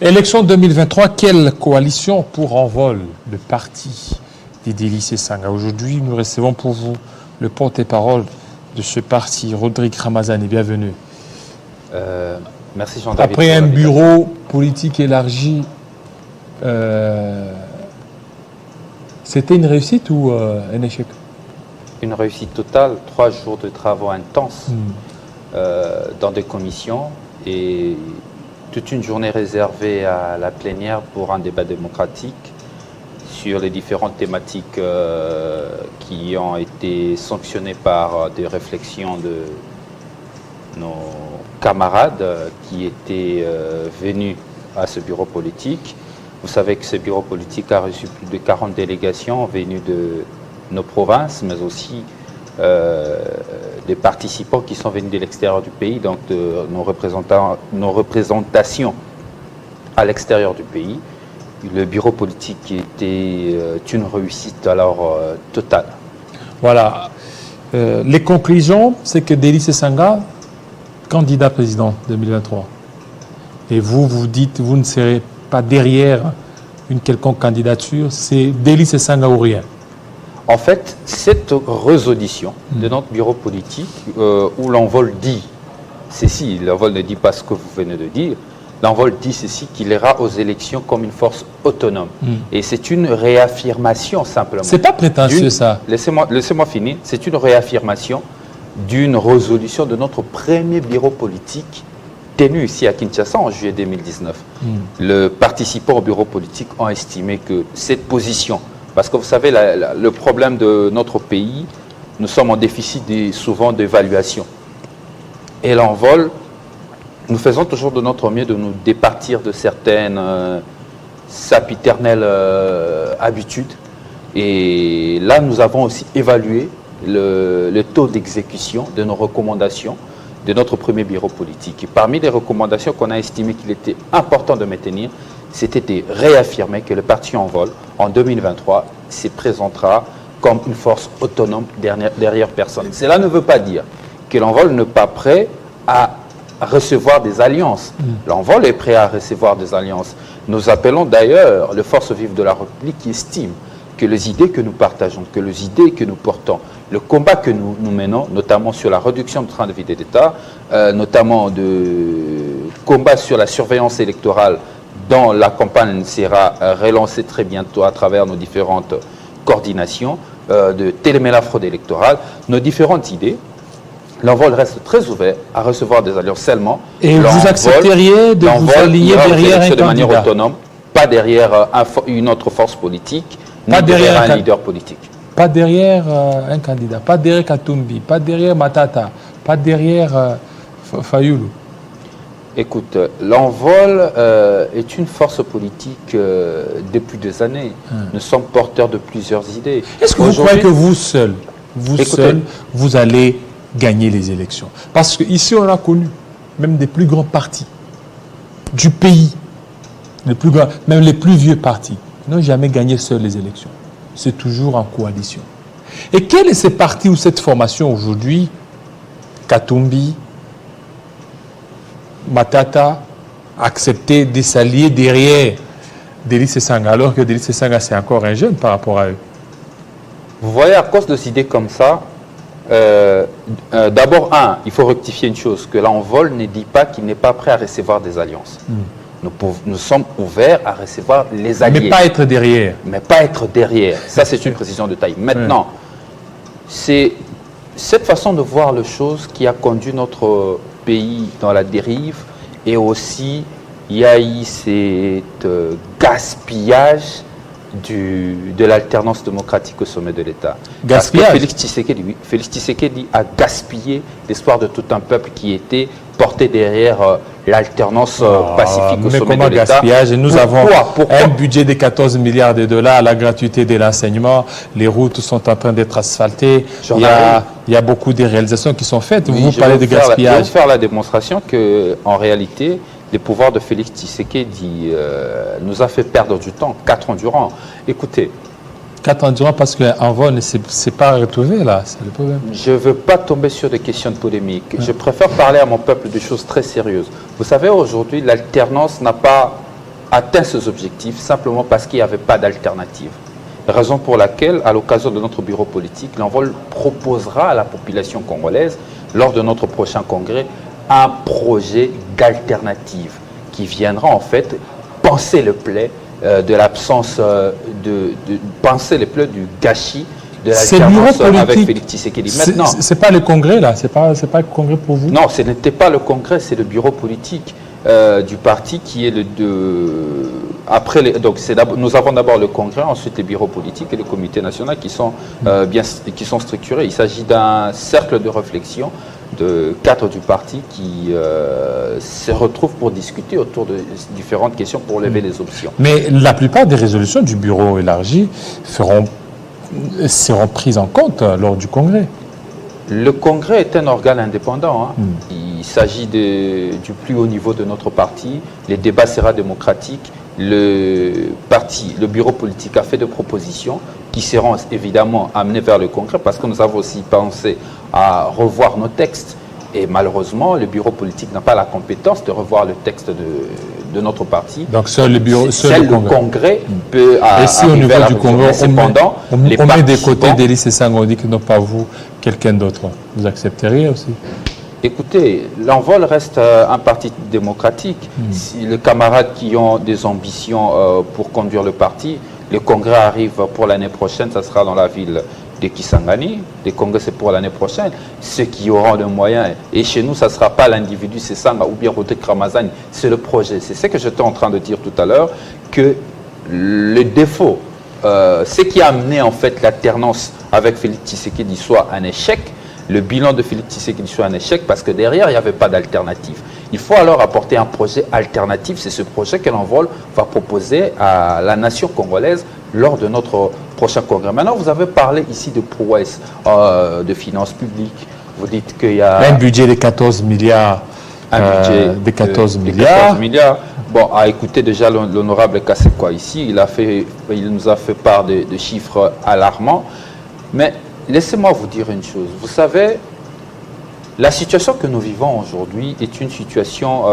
Élection 2023, quelle coalition pour envol le parti d'Idéli Sesanga? Aujourd'hui, nous recevons pour vous le porte-parole de ce parti, Rodrigue Ramazani. Bienvenue. Merci Jean-David. Après un bureau politique élargi, c'était une réussite ou un échec? Une réussite totale, 3 jours de travaux intenses dans des commissions et toute une journée réservée à la plénière pour un débat démocratique sur les différentes thématiques qui ont été sanctionnées par des réflexions de nos camarades qui étaient venus à ce bureau politique. Vous savez que ce bureau politique a reçu plus de 40 délégations venues de nos provinces, mais aussi des participants qui sont venus de l'extérieur du pays, donc de nos représentations à l'extérieur du pays. Le bureau politique était une réussite alors totale. Voilà. Les conclusions, c'est que Idéli Sesanga, candidat président 2023. Et vous dites, vous ne serez pas derrière une quelconque candidature, c'est Idéli Sesanga ou rien. En fait, cette résolution de notre bureau politique, où l'envol dit ceci, l'envol ne dit pas ce que vous venez de dire, l'envol dit ceci, qu'il ira aux élections comme une force autonome. Et c'est une réaffirmation simplement. C'est pas prétentieux ça. Laissez-moi finir. C'est une réaffirmation d'une résolution de notre premier bureau politique tenu ici à Kinshasa en juillet 2019. Les participants au bureau politique ont estimé que cette position, parce que vous savez, le problème de notre pays, nous sommes en déficit souvent d'évaluation. Et l'envol, nous faisons toujours de notre mieux de nous départir de certaines sapiternelles habitudes. Et là, nous avons aussi évalué le taux d'exécution de nos recommandations de notre premier bureau politique. Et parmi les recommandations qu'on a estimé qu'il était important de maintenir, c'était de réaffirmer que le parti Envol, en 2023, se présentera comme une force autonome derrière personne. Cela ne veut pas dire que l'Envol n'est pas prêt à recevoir des alliances. L'Envol est prêt à recevoir des alliances. Nous appelons d'ailleurs les forces vives de la République qui estiment que les idées que nous partageons, que les idées que nous portons, le combat que nous menons, notamment sur la réduction du train de vie de l'État, notamment de combat sur la surveillance électorale, dont la campagne sera relancée très bientôt à travers nos différentes coordinations, de téléméla fraude électorale, nos différentes idées. L'envol reste très ouvert à recevoir des alliances seulement. Et vous accepteriez de vous aligner derrière un candidat de manière autonome, pas derrière une autre force politique, pas derrière un leader politique. Pas derrière un candidat, pas derrière Katumbi, pas derrière Matata, pas derrière Fayoulou. Écoute, l'envol est une force politique depuis des années. Nous sommes porteurs de plusieurs idées. Est-ce que vous croyez que vous seul, vous allez gagner les élections? Parce qu'ici, on a connu même des plus grands partis du pays, même les plus vieux partis, n'ont jamais gagné seuls les élections. C'est toujours en coalition. Et quel est ce parti ou cette formation aujourd'hui, Katumbi, Matata, accepter de s'allier derrière Idéli Sesanga, alors que Idéli Sesanga, c'est encore un jeune par rapport à eux? Vous voyez, à cause de ces idées comme ça, d'abord, il faut rectifier une chose, que l'envol ne dit pas qu'il n'est pas prêt à recevoir des alliances. Nous sommes ouverts à recevoir les alliés. Mais pas être derrière. Mais pas être derrière. Ça, c'est une précision de taille. Maintenant, c'est cette façon de voir les choses qui a conduit notre pays dans la dérive, et aussi il y a eu cet gaspillage de l'alternance démocratique au sommet de l'État. Gaspillage. Parce que Félix Tshisekedi a gaspillé l'espoir de tout un peuple qui était porté derrière l'alternance pacifique au sommet de l'État. Gaspillage. Nous avons un budget de 14 milliards de dollars, la gratuité de l'enseignement, les routes sont en train d'être asphaltées, il y a beaucoup de réalisations qui sont faites. Oui, vous parlez de gaspillage. Je vais faire la démonstration qu'en réalité, le pouvoir de Félix Tshisekedi nous a fait perdre du temps 4 ans durant. Écoutez. 4 ans durant parce qu'Envol ne s'est pas retrouvé là, c'est le problème. Je ne veux pas tomber sur des questions de polémique. Je préfère parler à mon peuple de choses très sérieuses. Vous savez, aujourd'hui, l'alternance n'a pas atteint ses objectifs simplement parce qu'il n'y avait pas d'alternative. Raison pour laquelle, à l'occasion de notre bureau politique, l'Envol proposera à la population congolaise, lors de notre prochain congrès, un projet d'alternative qui viendra en fait penser le plaid de l'absence penser le plaid du gâchis de l'alternance avec Félix Tshisekedi. Maintenant, c'est pas le congrès là, c'est pas le congrès pour vous? Non, ce n'était pas le congrès, c'est le bureau politique du parti qui est après donc nous avons d'abord le congrès, ensuite les bureaux politiques et le comité national qui sont qui sont structurés. Il s'agit d'un cercle de réflexion de cadres du parti qui se retrouvent pour discuter autour de différentes questions pour lever les options. Mais la plupart des résolutions du bureau élargi seront prises en compte lors du congrès. Le congrès est un organe indépendant. Il s'agit du plus haut niveau de notre parti. Les débats seront démocratiques. Le bureau politique a fait des propositions qui seront évidemment amenées vers le congrès parce que nous avons aussi pensé à revoir nos textes. Et malheureusement, le bureau politique n'a pas la compétence de revoir le texte de notre parti. Donc seul le congrès peut arriver. Et si au niveau du congrès, on met des côtés d'Élysée Senghor, on dit que non pas vous, quelqu'un d'autre, vous accepteriez aussi? Écoutez, l'Envol reste un parti démocratique. Si les camarades qui ont des ambitions pour conduire le parti, le congrès arrive pour l'année prochaine, ça sera dans la ville de Kisangani. Le congrès, c'est pour l'année prochaine. Ceux qui auront les moyens, et chez nous, ça ne sera pas l'individu, c'est Sanga ou bien Roté Kramazani, c'est le projet. C'est ce que j'étais en train de dire tout à l'heure, que le défaut, ce qui a amené en fait l'alternance avec Félix Tshisekedi soit un échec, le bilan de Félix Tshisekedi soit un échec parce que derrière, il n'y avait pas d'alternative. Il faut alors apporter un projet alternatif. C'est ce projet que l'Envol va proposer à la nation congolaise lors de notre prochain congrès. Maintenant, vous avez parlé ici de prouesse de finances publiques. Vous dites qu'il y a un budget de 14 milliards. Un budget de 14 milliards. Bon, à écouter déjà l'honorable Kassekwa ici, il nous a fait part de chiffres alarmants. Mais laissez-moi vous dire une chose. Vous savez, la situation que nous vivons aujourd'hui est une situation,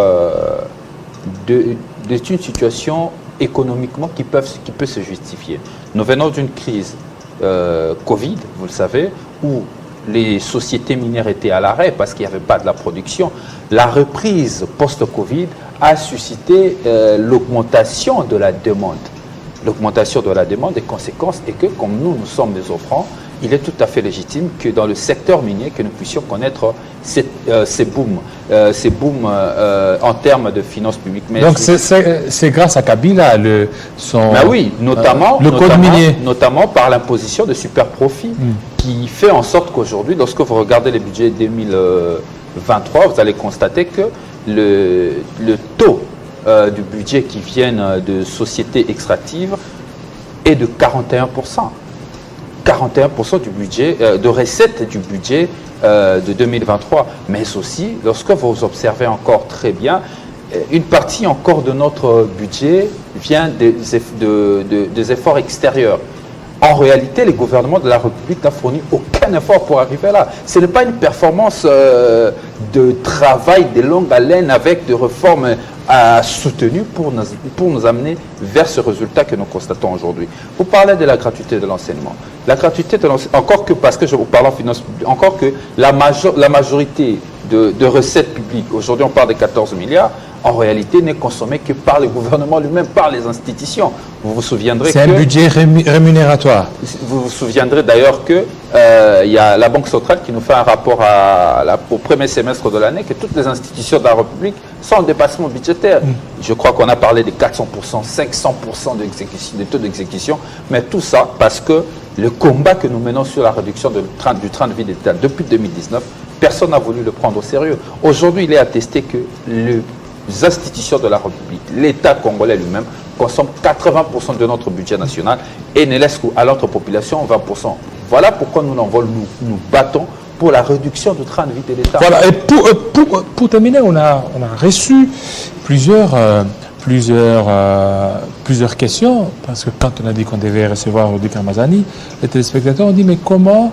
économiquement qui peut se justifier. Nous venons d'une crise Covid, vous le savez, où les sociétés minières étaient à l'arrêt parce qu'il n'y avait pas de la production. La reprise post-Covid a suscité l'augmentation de la demande. L'augmentation de la demande est conséquence et que, comme nous sommes des offrants, il est tout à fait légitime que dans le secteur minier, que nous puissions connaître ces booms en termes de finances publiques. Mais donc c'est grâce à Kabila, oui, notamment par l'imposition de super profits qui fait en sorte qu'aujourd'hui, lorsque vous regardez les budgets 2023, vous allez constater que le taux du budget qui viennent de sociétés extractives est de 41%. 41% du budget, de recettes du budget de 2023. Mais aussi, lorsque vous observez encore très bien, une partie encore de notre budget vient des efforts extérieurs. En réalité, les gouvernements de la République n'ont fourni aucun effort pour arriver là. Ce n'est pas une performance de travail de longue haleine avec des réformes soutenues pour nous amener vers ce résultat que nous constatons aujourd'hui. Vous parlez de la gratuité de l'enseignement. La gratuité de l'enseignement, encore que, parce que je vous parle en finance publique, encore que la majorité de recettes publiques, aujourd'hui on parle de 14 milliards, en réalité n'est consommé que par le gouvernement lui-même, par les institutions. Vous vous souviendrez c'est un budget rémunératoire. Vous vous souviendrez d'ailleurs que il y a la Banque centrale qui nous fait un rapport au premier semestre de l'année que toutes les institutions de la République sont en dépassement budgétaire. Je crois qu'on a parlé de 400%, 500% de taux d'exécution, mais tout ça parce que le combat que nous menons sur la réduction du train de vie d'État depuis 2019, personne n'a voulu le prendre au sérieux. Aujourd'hui, il est attesté que les institutions de la République, l'État congolais lui-même, consomme 80% de notre budget national et ne laisse à notre population 20%. Voilà pourquoi nous nous battons pour la réduction du train de vie de l'État. Voilà, et pour terminer, on a reçu plusieurs questions, parce que quand on a dit qu'on devait recevoir Roté Kramazani, les téléspectateurs ont dit mais comment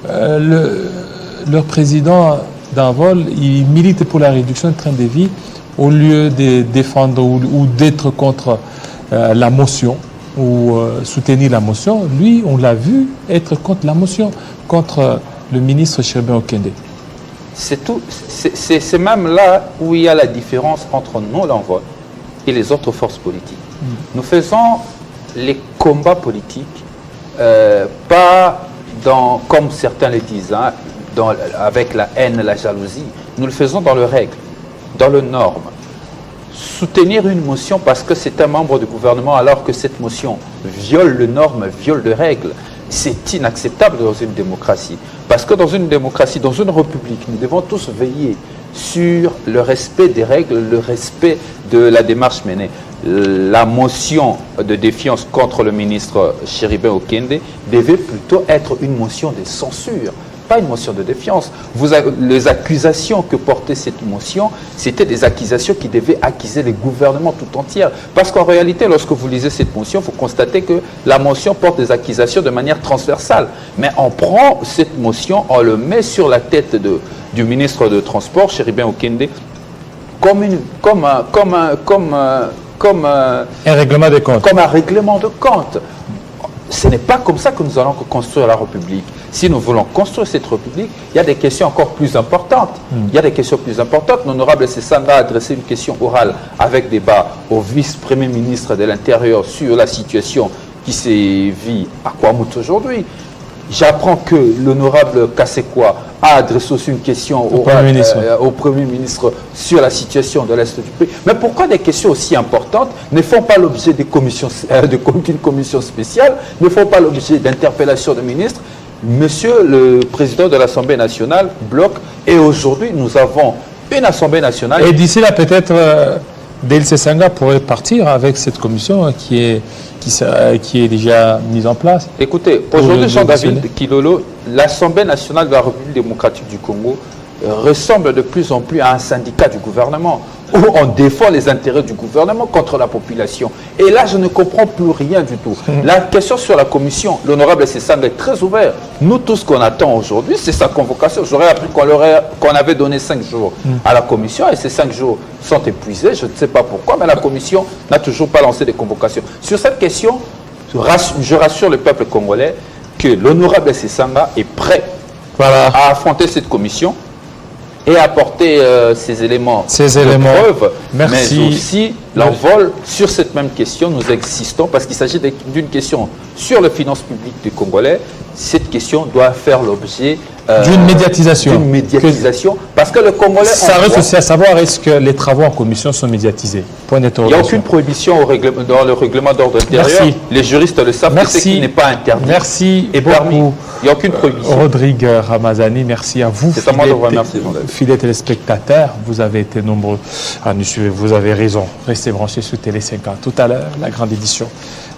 leur président d'Envol, il milite pour la réduction du train de vie au lieu de défendre ou d'être contre la motion ou soutenir la motion, lui, on l'a vu être contre la motion, contre le ministre Chéribin Okende. C'est tout. C'est même là où il y a la différence entre nous, l'envoi, et les autres forces politiques. Nous faisons les combats politiques, pas comme certains le disent, hein, avec la haine, la jalousie. Nous le faisons dans le règle, dans le norme. Soutenir une motion parce que c'est un membre du gouvernement alors que cette motion viole le norme, viole les règles, c'est inacceptable dans une démocratie. Parce que dans une démocratie, dans une république, nous devons tous veiller sur le respect des règles, le respect de la démarche menée. La motion de défiance contre le ministre Chéribin Okende devait plutôt être une motion de censure, pas une motion de défiance. Les accusations que portait cette motion, c'était des accusations qui devaient accuser les gouvernements tout entiers. Parce qu'en réalité, lorsque vous lisez cette motion, vous constatez que la motion porte des accusations de manière transversale. Mais on prend cette motion, on le met sur la tête du ministre de Transport, Chéribin Okende, comme un règlement de compte. Comme un règlement de compte. Ce n'est pas comme ça que nous allons construire la République. Si nous voulons construire cette République, il y a des questions encore plus importantes. Il y a des questions plus importantes. L'honorable Sessanga a adressé une question orale avec débat au vice-premier ministre de l'Intérieur sur la situation qui s'est vue à Kwamouth aujourd'hui. J'apprends que l'honorable Kassekwa a adressé aussi une question au Premier ministre sur la situation de l'Est du pays. Mais pourquoi des questions aussi importantes ne font pas l'objet d'une commission spéciale, ne font pas l'objet d'interpellations de ministres? Monsieur le président de l'Assemblée nationale bloque, et aujourd'hui nous avons une Assemblée nationale. Et d'ici là, peut-être, Del Sessanga pourrait partir avec cette commission qui est déjà mise en place. Écoutez, aujourd'hui, Jean-David Kilolo, l'Assemblée nationale de la République démocratique du Congo ressemble de plus en plus à un syndicat du gouvernement, où on défend les intérêts du gouvernement contre la population. Et là, je ne comprends plus rien du tout. La question sur la commission, l'honorable Sessanga est très ouvert. Nous, tout ce qu'on attend aujourd'hui, c'est sa convocation. J'aurais appris qu'on avait donné 5 jours à la commission, et ces 5 jours sont épuisés. Je ne sais pas pourquoi, mais la commission n'a toujours pas lancé de convocation. Sur cette question, je rassure le peuple congolais que l'honorable Sessanga est prêt à affronter cette commission et apporter ces éléments de preuve. Merci. Mais aussi l'envol sur cette même question, nous existons parce qu'il s'agit d'une question sur les finances publiques du Congolais. Cette question doit faire l'objet d'une médiatisation. Parce que le Congolais... Ça reste aussi à savoir, est-ce que les travaux en commission sont médiatisés? Point d'interrogation. Il n'y a aucune prohibition dans le règlement d'ordre intérieur. Merci. Les juristes le savent, ce qui n'est pas interdit. Merci et beaucoup. Il n'y a aucune prohibition. Rodrigue Ramazani, merci à vous. C'est à moi de vous remercier, Jean-David. Fidèles téléspectateurs, vous avez été nombreux à nous suivre. Vous avez raison. Restez branchés sur Télé 50. Tout à l'heure, la grande édition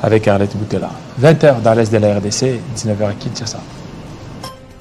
avec Arlette Boutella. 20h dans l'Est de la RDC, 19h à Kinshasa.